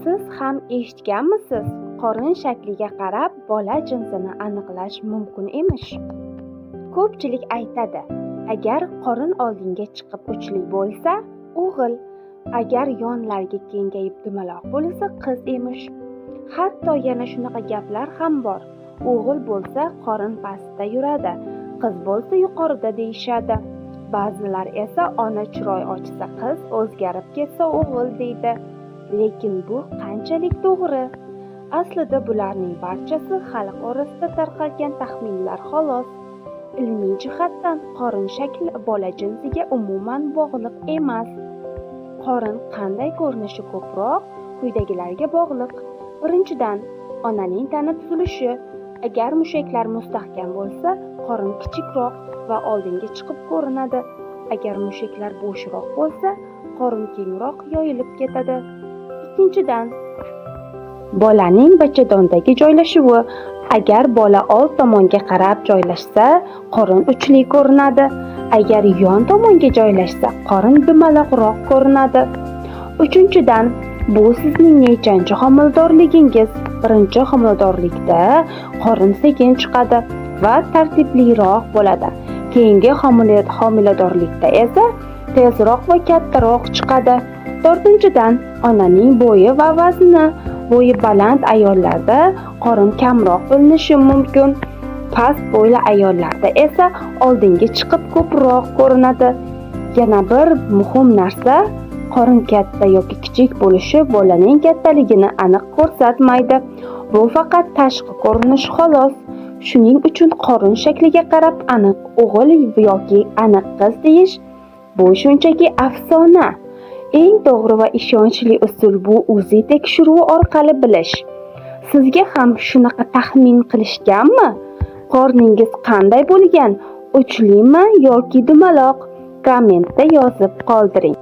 Siz ham eshitganmisiz? Qorin shakliga qarab bola jinsini aniqlash mumkin emish. Ko'pchilik aytadi, agar qorin oldinga chiqib uchli bo'lsa, o'g'il, agar yonlarga kengayib dumaloq bo'lsa, qiz emish. Hatto yana shunaqa gaplar ham bor. O'g'il bo'lsa qorin pastda yuradi, qiz bo'lsa yuqorida deyishadi. Ba'zilar esa ona chiroy ochsa qiz, o'zgarib ketsa o'g'il deydi. Lekin bu qanchalik to'g'ri? Aslida bularning barchasi xalq orasida tarqalgan taxminlar xolos. Ilmiy jihatdan qorin shakli bola jinsiga umuman bog'liq emas. Qorin qanday ko'rinishi ko'proq quyidagilarga bog'liq. Birinchidan, onaning tana tuzilishi. Agar mushaklar mustahkam bo'lsa, qorin kichikroq va oldinga chiqib ko'rinadi. Agar mushaklar bo'shroq bo'lsa, qorin kengroq yoyilib ketadi. Ikkinchidan, bolaning bachadondagi joylashuvi. Agar bola old tomonga qarab joylashsa, qorin uchli ko'rinadi. Agar yon tomonga joylashsa, qorin dumaloqroq ko'rinadi. Uchinchidan, bu sizning nechanchi homiladorligingiz? Birinchi homiladorlikda qorin sekin chiqadi va tartibliroq bo'ladi. Keyingi homiladorlikda esa tezroq va kattaroq chiqadi. To'rtinchidan, onaning bo'yi va vazni. Bo'yi baland ayollarda qorin kamroq bo'linishi mumkin. Past bo'yli ayollarda esa oldinga chiqib ko'proq ko'rinadi. Yana bir muhim narsa, qorin katta yoki kichik bo'lishi bolaning kattaligini aniq ko'rsatmaydi. Bu faqat tashqi ko'rinish xolos. Shuning uchun qorin shakliga qarab aniq o'g'il yoki aniq qiz deyish bu shunchaki afsona. Eng to'g'ri va ishonchli usul bu UZI tekshiruvi orqali bilish. Sizga ham shunaqa taxmin qilishganmi? Qorningiz qanday bo'lgan? Uchlimi yoki dumaloq? Kommentda yozib qoldiring.